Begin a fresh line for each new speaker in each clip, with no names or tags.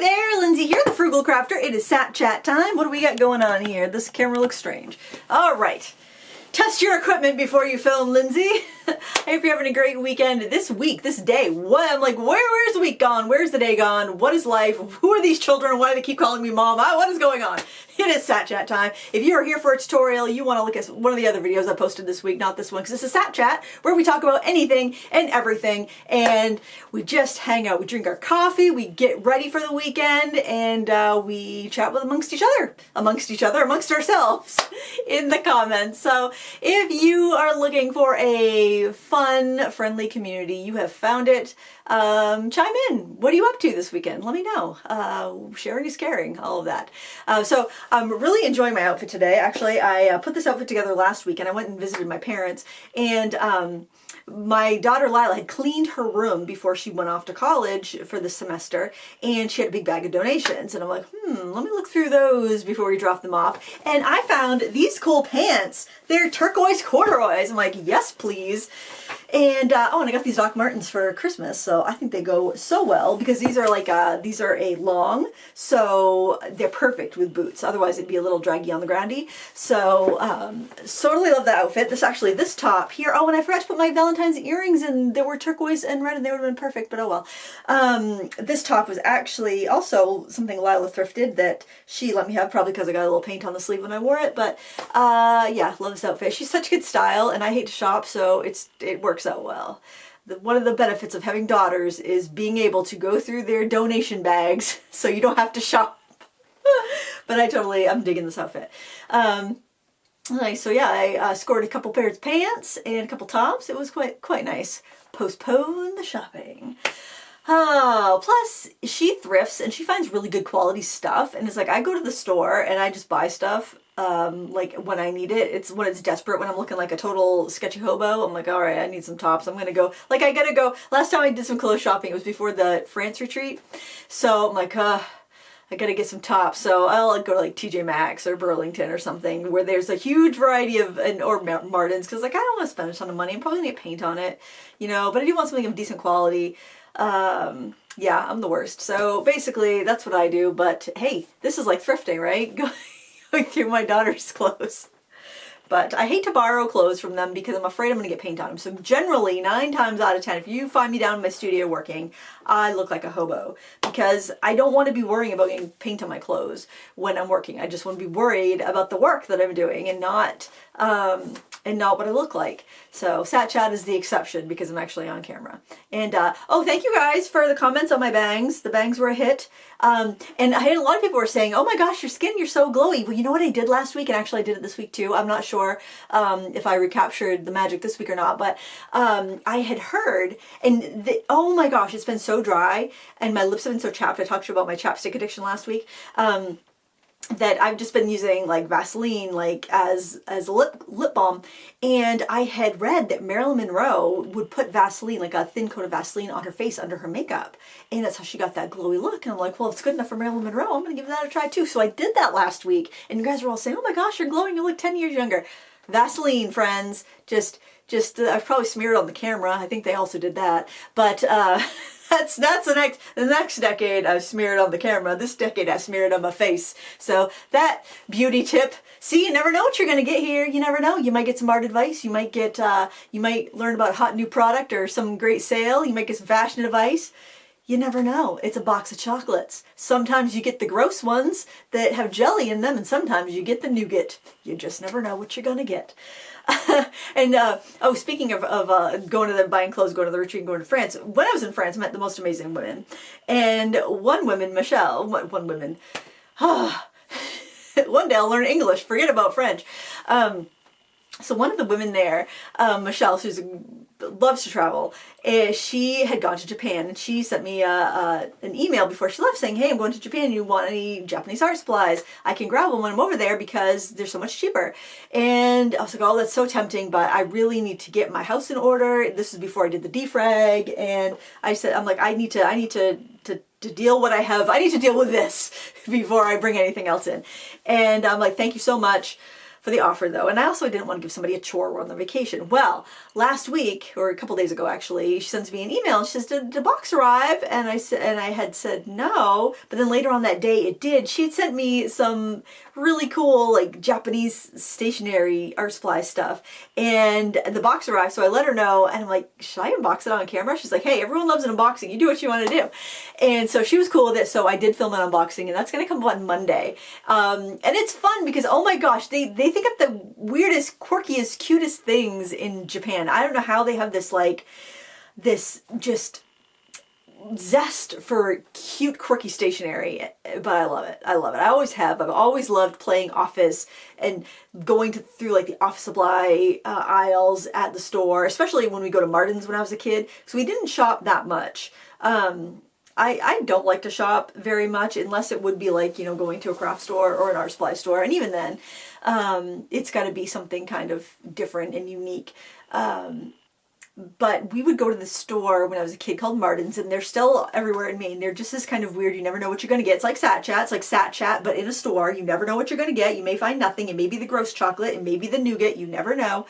there, Lindsay here, the Frugal Crafter. It is Sat Chat time. What do we got going on here? This camera looks strange. All right. Test your equipment before you film, Lindsay. I hope you're having a great weekend. This week, this day, I'm like, where's the week gone? Where's the day gone? What is life? Who are these children? Why do they keep calling me mom? What is going on? It is Sat Chat time. If you are here for a tutorial, you want to look at one of the other videos I posted this week, not this one, because this is Sat Chat, where we talk about anything and everything, and we just hang out. We drink our coffee, we get ready for the weekend, and we chat with amongst ourselves in the comments. So if you are looking for a fun, friendly community, you have found it. Chime in. What are you up to this weekend? Let me know. Sharing is caring, all of that. So I'm really enjoying my outfit today. Actually, I put this outfit together last week and I went and visited my parents, and my daughter Lila had cleaned her room before she went off to college for the semester, and she had a big bag of donations, and I'm like, let me look through those before we drop them off. And I found these cool pants. They're turquoise corduroys. I'm like, yes please. And oh, and I got these Doc Martens for Christmas, so I think they go so well, because these are like these are a long, so they're perfect with boots. Otherwise it'd be a little draggy on the groundy. So totally love that outfit. This top here, oh, and I forgot to put my Valentine's earrings in. They were turquoise and red and they would have been perfect, but oh well. This top was actually also something Lila thrifted that she let me have, probably because I got a little paint on the sleeve when I wore it, but yeah, love this outfit. She's such good style, and I hate to shop, so it works out well. One of the benefits of having daughters is being able to go through their donation bags so you don't have to shop. But I'm digging this outfit. So yeah, I scored a couple pairs of pants and a couple tops. It was quite nice. Postpone the shopping. Oh, plus she thrifts and she finds really good quality stuff, and it's like I go to the store and I just buy stuff like when I need it. It's when it's desperate, when I'm looking like a total sketchy hobo. I'm like, all right, I need some tops. I'm gonna go, like, I gotta go. Last time I did some clothes shopping, it was before the France retreat, so I'm like, I gotta get some tops. So I'll go to like TJ Maxx or Burlington or something where there's a huge variety of, or Martin's, because like I don't want to spend a ton of money. I'm probably gonna get paint on it, you know, but I do want something of decent quality. Yeah, I'm the worst. So basically that's what I do, but hey, this is like thrifting, right? Going through my daughter's clothes. But I hate to borrow clothes from them because I'm afraid I'm going to get paint on them. So generally, 9 times out of 10, if you find me down in my studio working, I look like a hobo, because I don't want to be worrying about getting paint on my clothes when I'm working. I just want to be worried about the work that I'm doing and not what I look like. So Sat Chat is the exception because I'm actually on camera. And oh, thank you guys for the comments on my bangs. The bangs were a hit. And I had a lot of people were saying, oh my gosh, your skin, you're so glowy. Well, you know what I did last week? And actually I did it this week too. I'm not sure if I recaptured the magic this week or not, but I had heard, and oh my gosh, it's been so dry and my lips have been so chapped. I talked to you about my chapstick addiction last week. That I've just been using like Vaseline like as a lip balm, and I had read that Marilyn Monroe would put Vaseline, like a thin coat of Vaseline, on her face under her makeup, and that's how she got that glowy look. And I'm like, well, if it's good enough for Marilyn Monroe, I'm gonna give that a try too. So I did that last week, and you guys were all saying, oh my gosh, you're glowing, you look 10 years younger. Vaseline, friends, just I've probably smeared it on the camera. I think they also did that, but that's the next decade I've smeared on the camera. This decade I smeared on my face. So that beauty tip. See, you never know what you're gonna get here. You never know. You might get some art advice. You might get you might learn about a hot new product or some great sale. You might get some fashion advice. You never know. It's a box of chocolates. Sometimes you get the gross ones that have jelly in them, and sometimes you get the nougat. You just never know what you're gonna get. And oh, speaking of going to the buying clothes, going to the retreat, and going to France. When I was in France, I met the most amazing women, and one day I'll learn English. Forget about French. So one of the women there, Michelle, who's loves to travel, she had gone to Japan, and she sent me an email before she left saying, hey, I'm going to Japan, you want any Japanese art supplies? I can grab them when I'm over there because they're so much cheaper. And I was like, oh, that's so tempting, but I really need to get my house in order. This is before I did the defrag, and I said, I'm like, I need to deal what I have. I need to deal with this before I bring anything else in. And I'm like, thank you so much. for the offer though. And I also didn't want to give somebody a chore on the vacation. Well, last week, or a couple days ago actually, she sends me an email and she says, did the box arrive? And I had said no, but then later on that day it did. She had sent me some really cool like Japanese stationery art supply stuff, and the box arrived, so I let her know, and I'm like, should I unbox it on camera? She's like, hey, everyone loves an unboxing, you do what you want to do. And so she was cool with it, so I did film an unboxing, and that's going to come on Monday. And it's fun because, oh my gosh, they think of the weirdest, quirkiest, cutest things in Japan. I don't know how they have this like this just zest for cute, quirky stationery, but I love it. I love it. I always have. I've always loved playing office and going through like the office supply aisles at the store, especially when we go to Martin's when I was a kid, because we didn't shop that much. I don't like to shop very much unless it would be like, you know, going to a craft store or an art supply store, and even then, it's got to be something kind of different and unique. But we would go to the store when I was a kid called Martin's, and they're still everywhere in Maine. They're just as kind of weird. You never know what you're going to get. It's like Sat Chat. It's like Sat Chat, but in a store. You never know what you're going to get. You may find nothing. It may be the gross chocolate. It may be the nougat. You never know.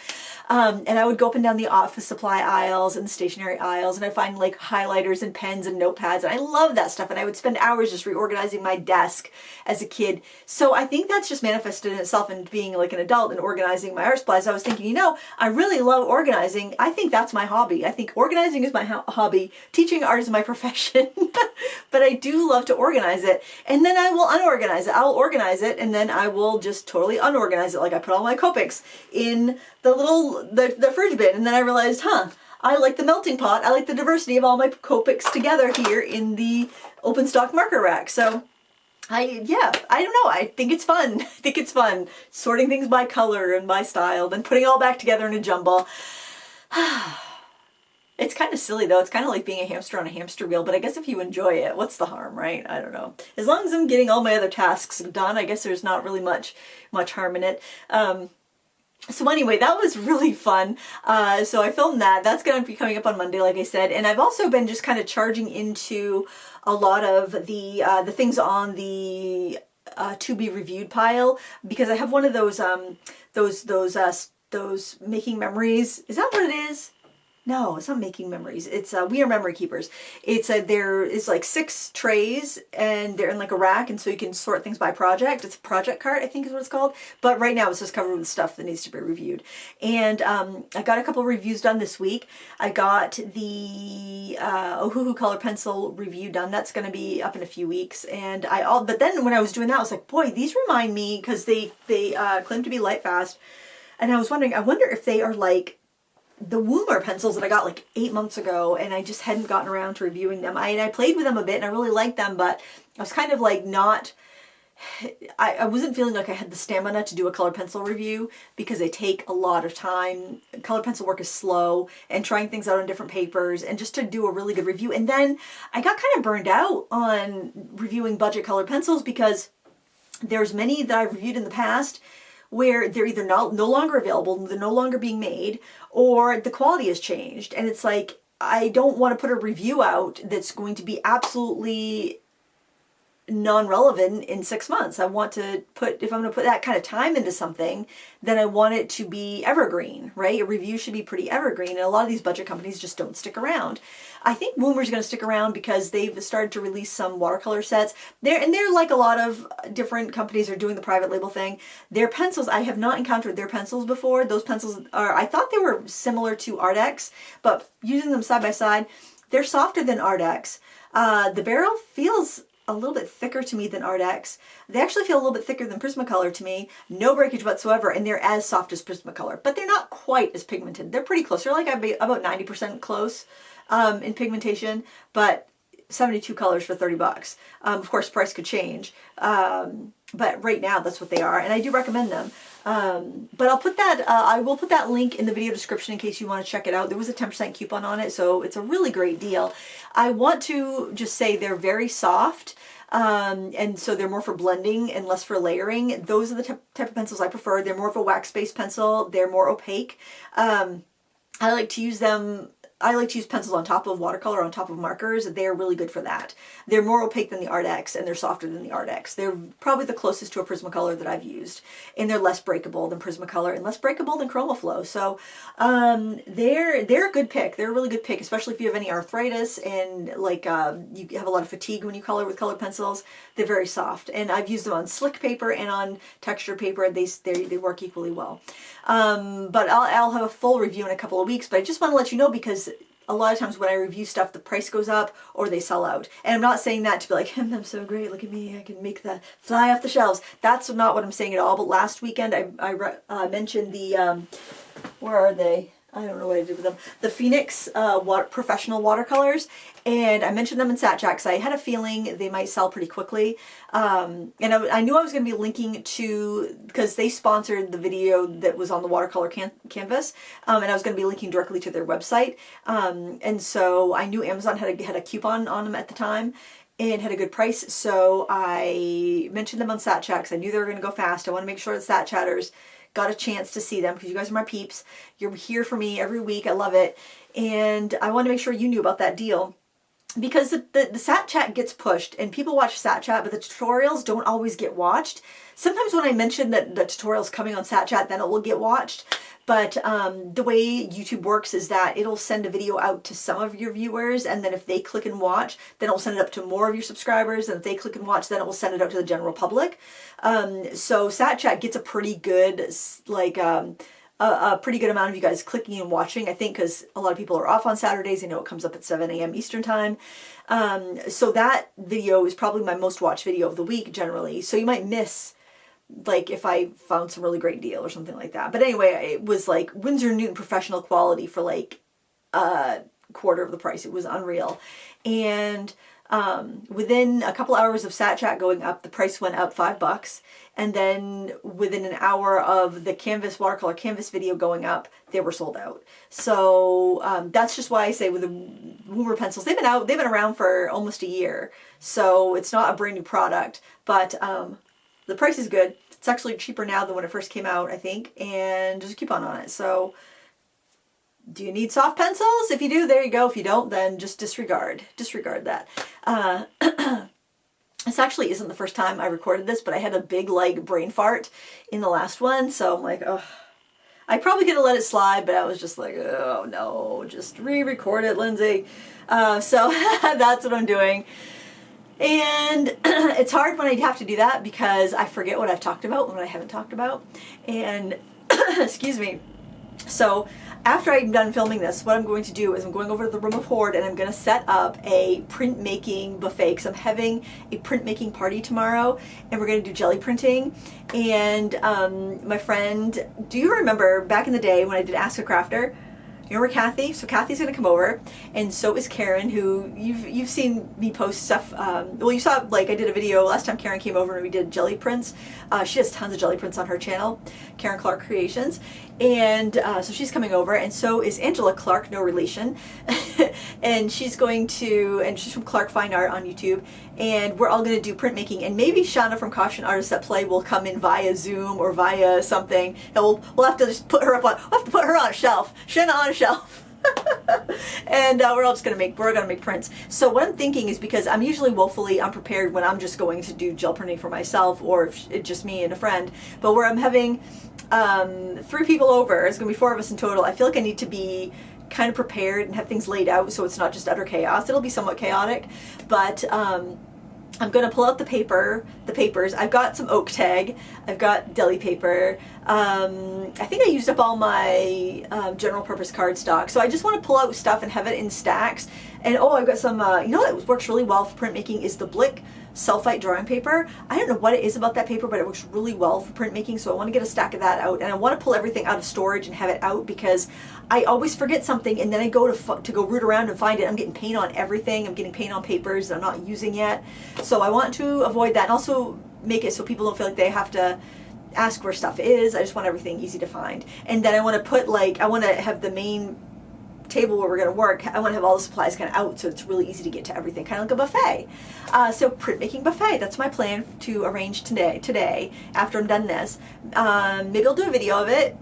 And I would go up and down the office supply aisles and stationery aisles, and I'd find like highlighters and pens and notepads. And I love that stuff. And I would spend hours just reorganizing my desk as a kid. So I think that's just manifested in itself in being like an adult and organizing my art supplies. I was thinking, you know, I really love organizing. I think that's my hobby. I think organizing is my hobby. Teaching art is my profession. But I do love to organize it. And then I will unorganize it. I will organize it, and then I will just totally unorganize it. Like I put all my Copics in the fridge bin, and then I realized, I like the melting pot. I like the diversity of all my Copics together here in the open stock marker rack. So I don't know. I think it's fun. I think it's fun sorting things by color and by style, then putting it all back together in a jumble. It's kind of silly though. It's kind of like being a hamster on a hamster wheel, but I guess if you enjoy it, what's the harm, right? I don't know. As long as I'm getting all my other tasks done, I guess there's not really much harm in it. So anyway, that was really fun. So I filmed that. That's going to be coming up on Monday, like I said. And I've also been just kind of charging into a lot of the things on the to be reviewed pile, because I have one of those making memories. Is that what it is? No, it's not making memories. It's we are memory keepers. There is like 6 trays, and they're in like a rack, and so you can sort things by project. It's a project cart, I think is what it's called. But right now it's just covered with stuff that needs to be reviewed. And I got a couple of reviews done this week. I got the Ohuhu color pencil review done. That's going to be up in a few weeks. And but then when I was doing that, I was like, boy, these remind me, because they claim to be light fast. And I was wondering, I wonder if they are like the Woomer pencils that I got like 8 months ago, and I just hadn't gotten around to reviewing them. I played with them a bit, and I really liked them, but I was kind of like I wasn't feeling like I had the stamina to do a color pencil review, because they take a lot of time. Color pencil work is slow, and trying things out on different papers, and just to do a really good review. And then I got kind of burned out on reviewing budget colored pencils, because there's many that I've reviewed in the past where they're either no longer available, they're no longer being made, or the quality has changed. And it's like, I don't want to put a review out that's going to be absolutely non-relevant in 6 months. I want to if I'm going to put that kind of time into something, then I want it to be evergreen, right? A review should be pretty evergreen, and a lot of these budget companies just don't stick around. I think Woomer's going to stick around because they've started to release some watercolor sets. They're like a lot of different companies are doing the private label thing. Their pencils, I have not encountered their pencils before. Those pencils I thought they were similar to Ardex, but using them side by side, they're softer than Ardex. The barrel feels a little bit thicker to me than Ardex. They actually feel a little bit thicker than Prismacolor to me. No breakage whatsoever, and they're as soft as Prismacolor, but they're not quite as pigmented. They're pretty close. They're like about 90% close in pigmentation, but 72 colors for $30. Of course, price could change, but right now that's what they are, and I do recommend them. But I'll put that, I will put that link in the video description in case you want to check it out. There was a 10% coupon on it, so it's a really great deal. I want to just say they're very soft, and so they're more for blending and less for layering. Those are the type of pencils I prefer. They're more of a wax-based pencil. They're more opaque. I like to use them I like to use pencils on top of watercolor, on top of markers. They're really good for that. They're more opaque than the Art X, and they're softer than the Art X. They're probably the closest to a Prismacolor that I've used, and they're less breakable than Prismacolor and less breakable than ChromaFlow. So they're a good pick. They're a really good pick, especially if you have any arthritis and like you have a lot of fatigue when you color with colored pencils. They're very soft, and I've used them on slick paper and on textured paper. They work equally well. But I'll have a full review in a couple of weeks, but I just want to let you know because a lot of times when I review stuff, the price goes up or they sell out. And I'm not saying that to be like, I'm so great, look at me, I can make that fly off the shelves. That's not what I'm saying at all. But last weekend I mentioned the, where are they? I don't know what I did with them. The Phoenix professional watercolors, and I mentioned them in SatChat because I had a feeling they might sell pretty quickly. And I knew I was going to be linking to, because they sponsored the video that was on the watercolor canvas, and I was going to be linking directly to their website. And so I knew Amazon had a coupon on them at the time and had a good price, so I mentioned them on SatChat because I knew they were going to go fast. I want to make sure that SatChatters got a chance to see them because you guys are my peeps. You're here for me every week. I love it. And I want to make sure you knew about that deal because the Sat Chat gets pushed and people watch Sat Chat, but the tutorials don't always get watched. Sometimes when I mention that the tutorial's coming on Sat Chat, then it will get watched. But the way YouTube works is that it'll send a video out to some of your viewers, and then if they click and watch, then it'll send it up to more of your subscribers, and if they click and watch, then it will send it out to the general public. So SatChat gets a pretty good, like, a pretty good amount of you guys clicking and watching, I think, because a lot of people are off on Saturdays. I know it comes up at 7 a.m. Eastern time. So that video is probably my most watched video of the week, generally. So you might miss, like, if I found some really great deal or something like that. But anyway, it was like Winsor & Newton professional quality for like a quarter of the price. It was unreal. And within a couple hours of SatChat going up, the price went up $5. And then within an hour of the canvas, watercolor canvas video going up, they were sold out. So that's just why I say with the Woomer pencils, they've been around for almost a year. So it's not a brand new product, but the price is good. It's actually cheaper now than when it first came out, I think, and there's a coupon on it. So do you need soft pencils? If you do, there you go. If you don't, then just disregard that. This actually isn't the first time I recorded this, but I had a big like brain fart in the last one. So I'm like, oh, I probably could have let it slide, but I was just like, oh no, just re-record it, Lindsay. So that's what I'm doing. And it's hard when I have to do that because I forget what I've talked about and what I haven't talked about. And excuse me. So after I'm done filming this, what I'm going to do is I'm going over to the Room of Hoard and I'm going to set up a printmaking buffet because I'm having a printmaking party tomorrow and we're going to do jelly printing. And my friend, do you remember back in the day when I did Ask a Crafter? You remember Kathy? So Kathy's going to come over, and so is Karen, who you've seen me post stuff. Well, you saw, like, I did a video last time Karen came over and we did jelly prints. She has tons of jelly prints on her channel, Karen Clark Creations. And so she's coming over, and so is Angela Clark, no relation. And she's going to, and she's from Clark Fine Art on YouTube, and we're all going to do printmaking. And maybe Shauna from Caution Artists at Play will come in via Zoom or via something, and we'll have to just put her up on, we'll have to put her on a shelf, Shauna on a shelf. And we're gonna make prints. So what I'm thinking is, because I'm usually woefully unprepared when I'm just going to do gel printing for myself, or if it's just me and a friend, but where I'm having 3 people over, it's gonna be 4 of us in total, I feel like I need to be kind of prepared and have things laid out so it's not just utter chaos. It'll be somewhat chaotic, but I'm going to pull out the papers. I've got some oak tag. I've got deli paper. I think I used up all my general purpose cardstock. So I just want to pull out stuff and have it in stacks. And oh, I've got some, you know what works really well for printmaking is the Blick sulfite drawing paper. I don't know what it is about that paper, but it works really well for printmaking. So I want to get a stack of that out, and I want to pull everything out of storage and have it out because I always forget something, and then I go to go root around and find it. I'm getting paint on everything. I'm getting paint on papers that I'm not using yet. So I want to avoid that, and also make it so people don't feel like they have to ask where stuff is. I just want everything easy to find. And then I want to put, like, I want to have the main table where we're going to work, I want to have all the supplies kind of out so it's really easy to get to everything, kind of like a buffet. So printmaking buffet, that's my plan to arrange today after I'm done this. Maybe I'll do a video of it.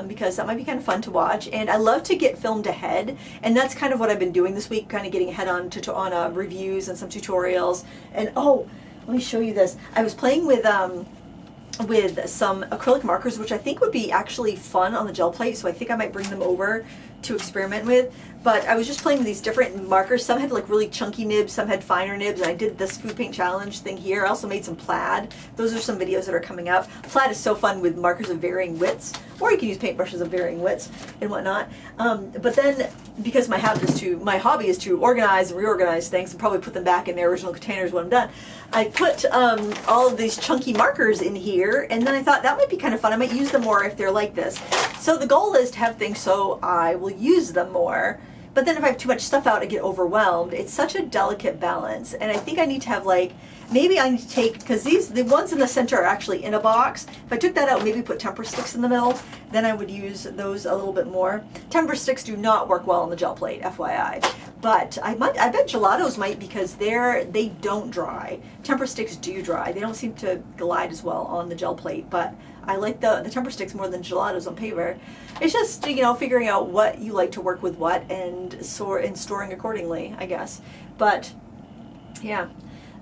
because that might be kind of fun to watch. And I love to get filmed ahead, and that's kind of what I've been doing this week, kind of getting ahead on reviews and some tutorials. And oh, let me show you this. I was playing with some acrylic markers, which I think would be actually fun on the gel plate, so I think I might bring them over to experiment with. But I was just playing with these different markers. Some had like really chunky nibs, some had finer nibs, and I did this food paint challenge thing here. I also made some plaid. Those are some videos that are coming up. Plaid is so fun with markers of varying widths, or you can use paintbrushes of varying widths and whatnot. But then, because my hobby is to organize and reorganize things and probably put them back in their original containers when I'm done, I put all of these chunky markers in here, and then I thought that might be kind of fun. I might use them more if they're like this. So the goal is to have things so I will use them more. But then if I have too much stuff out, I get overwhelmed. It's such a delicate balance. And I think I need to have like, maybe I need to take, because the ones in the center are actually in a box. If I took that out, maybe put temper sticks in the middle, then I would use those a little bit more. Temper sticks do not work well on the gel plate, FYI. But I bet gelatos might, because they don't dry. Temper sticks do dry. They don't seem to glide as well on the gel plate, but I like the temper sticks more than gelatos on paper. It's just, figuring out what you like to work with what and storing accordingly, I guess. But yeah.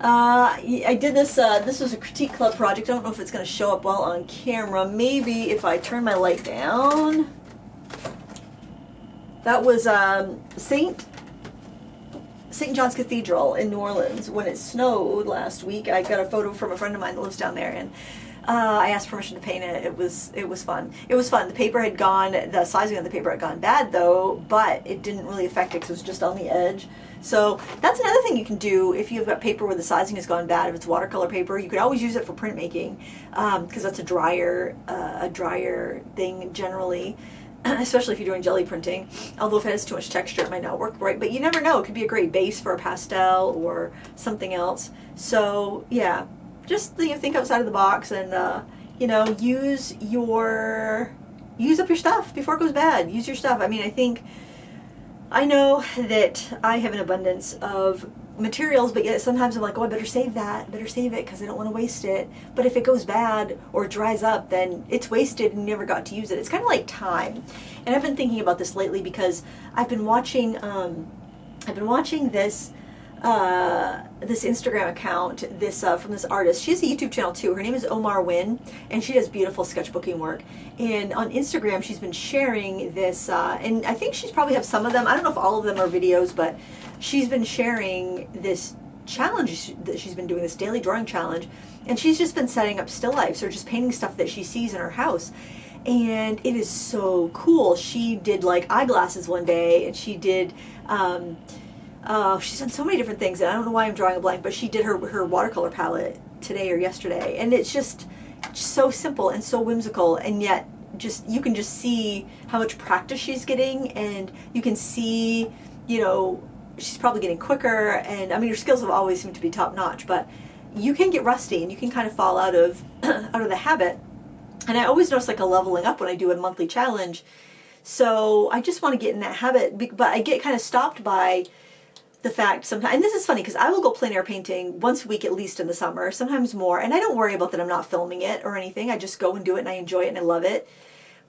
I did this, this was a critique club project. I don't know if it's going to show up well on camera. Maybe if I turn my light down. That was St. John's Cathedral in New Orleans. When it snowed last week, I got a photo from a friend of mine that lives down there, and I asked permission to paint it. It was fun. It was fun. The paper had gone, the sizing of the paper had gone bad though, but it didn't really affect it because it was just on the edge. So that's another thing you can do if you've got paper where the sizing has gone bad. If it's watercolor paper, you could always use it for printmaking, because that's a drier thing generally. Especially if you're doing jelly printing. Although if it has too much texture, it might not work right. But you never know. It could be a great base for a pastel or something else. So yeah, just think outside of the box and use up your stuff before it goes bad. Use your stuff. I mean, I know that I have an abundance of materials, but yet sometimes I'm like, oh, I better save it because I don't want to waste it. But if it goes bad or dries up, then it's wasted and you never got to use it. It's kind of like time. And I've been thinking about this lately because I've been watching this Instagram account, from this artist. She has a YouTube channel too. Her name is Omar Wynn, and she does beautiful sketchbooking work. And on Instagram, she's been sharing this, and I think she's probably have some of them. I don't know if all of them are videos, but she's been sharing this challenge that she's been doing, this daily drawing challenge, and she's just been setting up still lifes or just painting stuff that she sees in her house. And it is so cool. She did like eyeglasses one day, and she did she's done so many different things, and I don't know why I'm drawing a blank, but she did her watercolor palette today or yesterday, and it's just so simple and so whimsical, and yet you can just see how much practice she's getting, and you can see, she's probably getting quicker, and I mean, her skills have always seemed to be top notch, but you can get rusty and you can kind of fall out of the habit. And I always notice like a leveling up when I do a monthly challenge. So I just want to get in that habit, but I get kind of stopped by the fact sometimes, and this is funny because I will go plein air painting once a week at least in the summer, sometimes more, and I don't worry about that I'm not filming it or anything. I just go and do it and I enjoy it and I love it.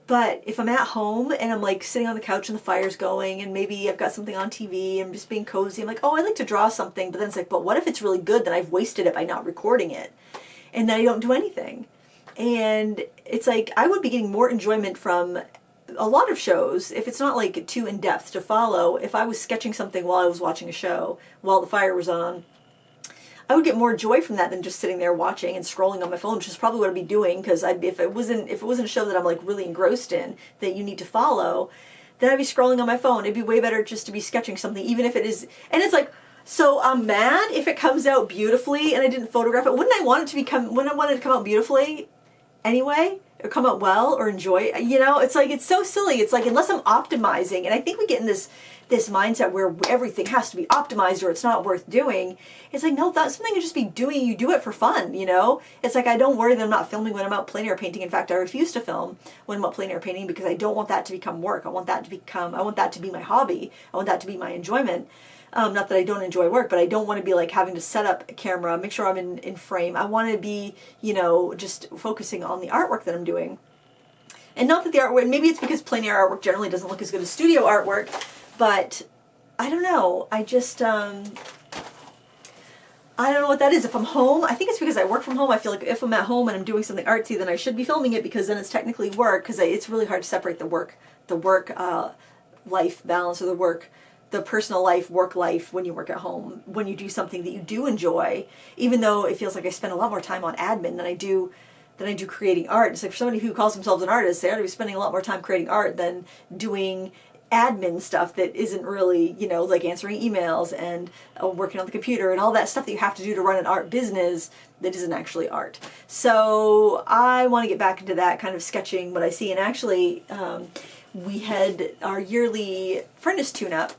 But if I'm at home and I'm like sitting on the couch and the fire's going and maybe I've got something on TV and I'm just being cozy, I'm like, oh, I'd like to draw something, but then it's like, but what if it's really good? Then I've wasted it by not recording it, and then I don't do anything. And it's like I would be getting more enjoyment from a lot of shows, if it's not like too in-depth to follow, if I was sketching something while I was watching a show, while the fire was on, I would get more joy from that than just sitting there watching and scrolling on my phone, which is probably what I'd be doing, because if it wasn't a show that I'm like really engrossed in, that you need to follow, then I'd be scrolling on my phone. It'd be way better just to be sketching something, even if it is, and it's like, so I'm mad if it comes out beautifully and I didn't photograph it. Wouldn't I want it to come out beautifully anyway? Or come out well, or enjoy it. It's like, it's so silly. It's like, unless I'm optimizing, and I think we get in this mindset where everything has to be optimized or it's not worth doing. It's like, no, that's something you just be doing. You do it for fun, It's like, I don't worry that I'm not filming when I'm out plein air painting. In fact, I refuse to film when I'm out plein air painting because I don't want that to become work. I want that to be my hobby. I want that to be my enjoyment. Not that I don't enjoy work, but I don't want to be like having to set up a camera, make sure I'm in frame. I want to be, just focusing on the artwork that I'm doing. And not that the artwork, maybe it's because plein air artwork generally doesn't look as good as studio artwork, but I don't know. I just, I don't know what that is. If I'm home, I think it's because I work from home. I feel like if I'm at home and I'm doing something artsy, then I should be filming it, because then it's technically work, because it's really hard to separate the work life balance, or the personal life, work life when you work at home, when you do something that you do enjoy, even though it feels like I spend a lot more time on admin than I do creating art. It's like for somebody who calls themselves an artist, they ought to be spending a lot more time creating art than doing admin stuff that isn't really, you know, like answering emails and working on the computer and all that stuff that you have to do to run an art business that isn't actually art. So I want to get back into that, kind of sketching what I see. And actually, we had our yearly furnace tune-up,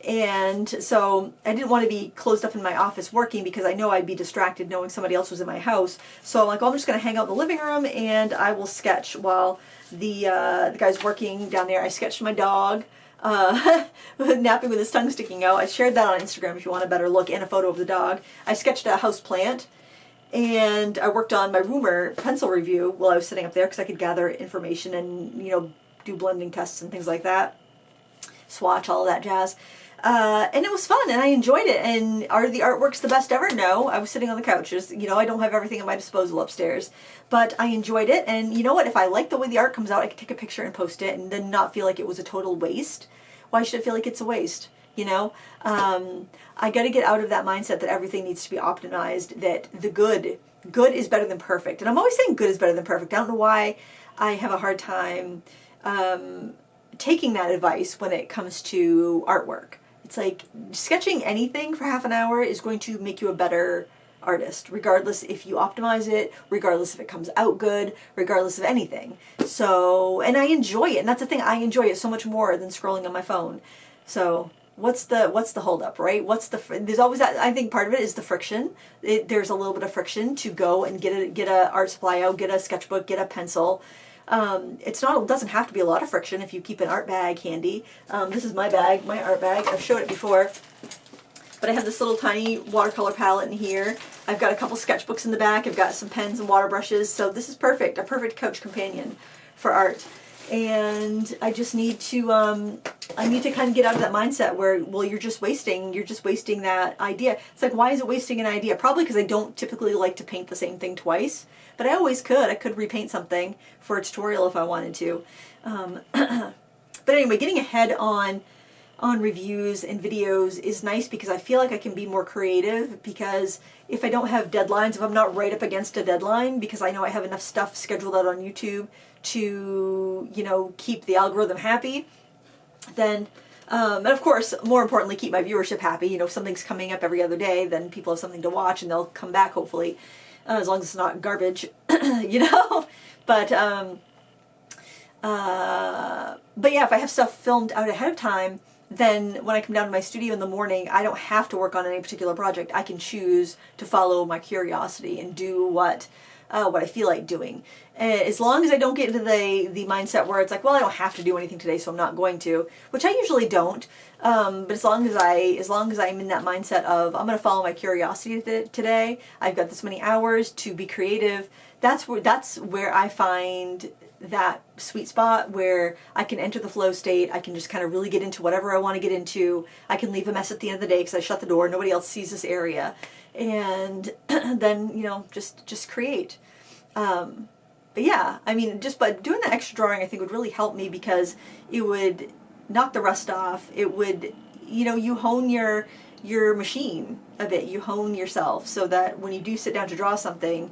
and so I didn't want to be closed up in my office working, because I know I'd be distracted knowing somebody else was in my house. So I'm like, well, I'm just going to hang out in the living room and I will sketch while the guy's working down there. I sketched my dog napping with his tongue sticking out. I shared that on Instagram if you want a better look, and a photo of the dog. I sketched a house plant, and I worked on my Roomer pencil review while I was sitting up there, because I could gather information and, you know, do blending tests and things like that, swatch, all of that jazz. And it was fun, and I enjoyed it. And are the artworks the best ever? No. I was sitting on the couches. You know, I don't have everything at my disposal upstairs, but I enjoyed it. And you know what? If I like the way the art comes out, I can take a picture and post it, and then not feel like it was a total waste. Why should I feel like it's a waste? You know, I got to get out of that mindset that everything needs to be optimized, that the good is better than perfect. And I'm always saying good is better than perfect. I don't know why I have a hard time taking that advice when it comes to artwork. It's like sketching anything for half an hour is going to make you a better artist, regardless if you optimize it, regardless if it comes out good, regardless of anything. So, and I enjoy it, and that's the thing, I enjoy it so much more than scrolling on my phone. So what's the holdup, right? There's always that. I think part of it is the friction. There's a little bit of friction to go and get a art supply out, get a sketchbook, get a pencil. It doesn't have to be a lot of friction if you keep an art bag handy. This is my bag, my art bag. I've showed it before, but I have this little tiny watercolor palette in here. I've got a couple sketchbooks in the back. I've got some pens and water brushes. So this is perfect, a perfect couch companion for art. And I just need to, I need to kind of get out of that mindset where, well, you're just wasting that idea. It's like, why is it wasting an idea? Probably because I don't typically like to paint the same thing twice, but I always could. I could repaint something for a tutorial if I wanted to. But anyway, getting ahead on reviews and videos is nice, because I feel like I can be more creative, because if I don't have deadlines, if I'm not right up against a deadline, because I know I have enough stuff scheduled out on YouTube to, you know, keep the algorithm happy, then, and of course, more importantly, keep my viewership happy. You know, if something's coming up every other day, then people have something to watch and they'll come back, hopefully, as long as it's not garbage, you know, but yeah, if I have stuff filmed out ahead of time, then when I come down to my studio in the morning, I don't have to work on any particular project. I can choose to follow my curiosity and do what I feel like doing. As long as I don't get into the mindset where it's like, well, I don't have to do anything today, so I'm not going to, which I usually don't. But as long as I'm in that mindset of, I'm going to follow my curiosity today, I've got this many hours to be creative. That's where I find that sweet spot where I can enter the flow state. I can just kind of really get into whatever I want to get into. I can leave a mess at the end of the day because I shut the door. Nobody else sees this area. And then, you know, just create. But yeah, I mean, just by doing the extra drawing, I think would really help me, because it would knock the rust off. It would, you know, you hone your machine a bit. You hone yourself so that when you do sit down to draw something,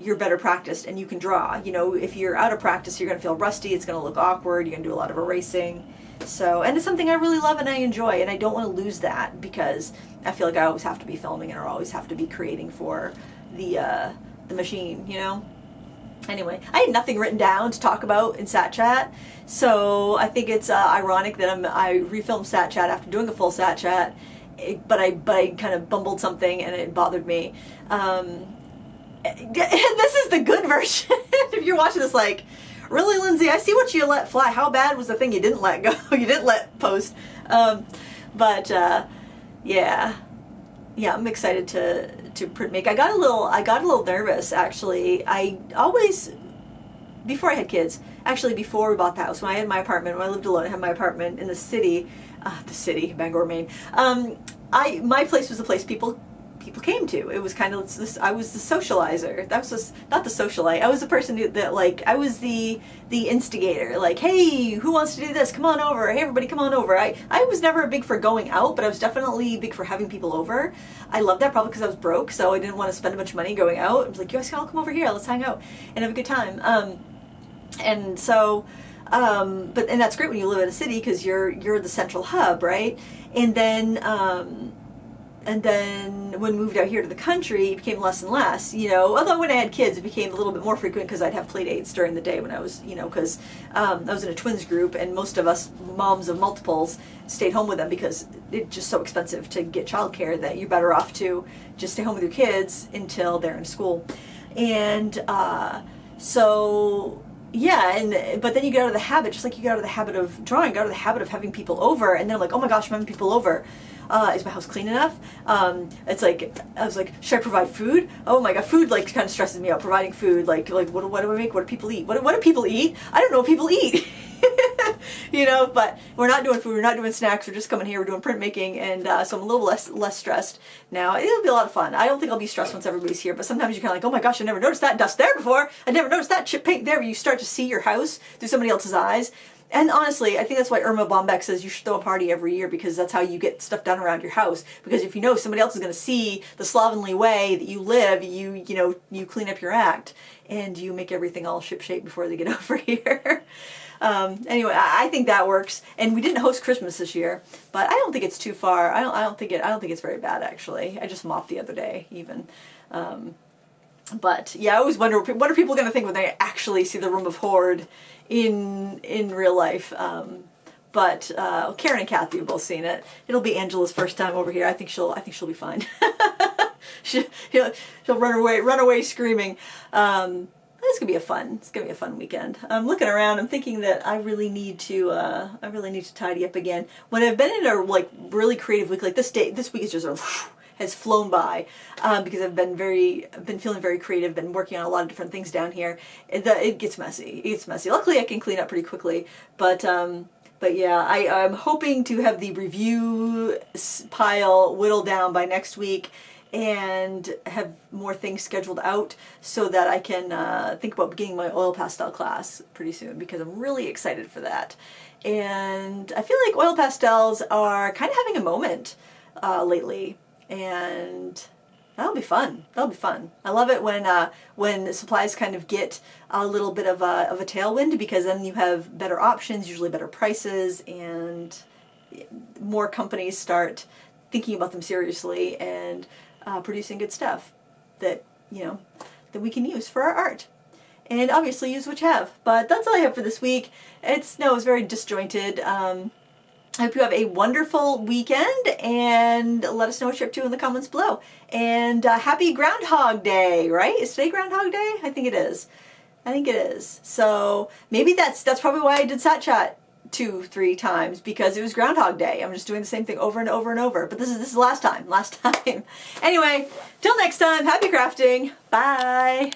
you're better practiced and you can draw. You know, if you're out of practice, you're going to feel rusty. It's going to look awkward. You're going to do a lot of erasing. So, and it's something I really love and I enjoy, and I don't want to lose that, because I feel like I always have to be filming and I always have to be creating for the machine, you know? Anyway, I had nothing written down to talk about in Sat Chat, so I think it's ironic that I refilmed Sat Chat after doing a full Sat Chat, but I kind of bumbled something and it bothered me. And this is the good version. If you're watching this like, really, Lindsay, I see what you let fly. How bad was the thing you didn't let go? You didn't let post. Yeah, I'm excited to print make. I got a little nervous, actually. I always before I had kids, actually before we bought the house, when I had my apartment, when I lived alone, I had my apartment in the city, Bangor, Maine. My place was the place people came to. It was kind of this. I was the socializer. That was just, not the socialite. I was the person that like, I was the instigator. Like, hey, who wants to do this? Come on over. Hey, everybody, come on over. I was never big for going out, but I was definitely big for having people over. I loved that probably because I was broke, so I didn't want to spend a bunch of money going out. I was like, you guys can all come over here. Let's hang out and have a good time. And so. And that's great when you live in a city because you're the central hub, right? And then when we moved out here to the country, it became less and less, you know, although when I had kids, it became a little bit more frequent because I'd have play dates during the day when I was, you know, because I was in a twins group and most of us moms of multiples stayed home with them because it's just so expensive to get childcare that you're better off to just stay home with your kids until they're in school. And so... yeah, but then you get out of the habit, just like you get out of the habit of drawing, get out of the habit of having people over, and then I'm like, oh my gosh, I'm having people over. Is my house clean enough? It's like, I was like, should I provide food? Oh my god, food like kind of stresses me out, providing food, like what do I make? What do people eat? What do people eat? I don't know what people eat. You know, but we're not doing food, we're not doing snacks, we're just coming here, we're doing printmaking, and so I'm a little less stressed now. It'll be a lot of fun. I don't think I'll be stressed once everybody's here, but sometimes you're kind of like, oh my gosh, I never noticed that dust there before, I never noticed that chip paint there. You start to see your house through somebody else's eyes. And honestly, I think that's why Irma Bombeck says you should throw a party every year, because that's how you get stuff done around your house. Because if you know somebody else is going to see the slovenly way that you live, you clean up your act and you make everything all shipshape before they get over here. Anyway, I think that works. And we didn't host Christmas this year, but I don't think it's too far. I don't think it's very bad actually. I just mopped the other day even. But yeah, I always wonder what are people going to think when they actually see the Room of Horde in real life. But Karen and Kathy have both seen it. It'll be Angela's first time over here. I think she'll be fine. she'll run away screaming. It's gonna be a fun weekend. I'm looking around. I'm thinking that I really need to tidy up again. When I've been in a like really creative week, like this week is just has flown by because I've been feeling very creative, been working on a lot of different things down here. It gets messy. It gets messy. Luckily, I can clean up pretty quickly. But yeah, I'm hoping to have the review pile whittled down by next week and have more things scheduled out so that I can think about beginning my oil pastel class pretty soon, because I'm really excited for that. And I feel like oil pastels are kind of having a moment lately, and that'll be fun. That'll be fun. I love it when supplies kind of get a little bit of a tailwind, because then you have better options, usually better prices, and more companies start thinking about them seriously and producing good stuff that that we can use for our art. And obviously use what you have. But that's all I have for this week. It was very disjointed. I hope you have a wonderful weekend, and let us know what you're up to in the comments below. And happy Groundhog Day, right? Is today Groundhog Day? I think it is. I think it is. So maybe that's probably why I did Sat Chat 2-3 times, because it was Groundhog Day. I'm just doing the same thing over and over and over. But this is last time. Anyway, till next time, happy crafting. Bye.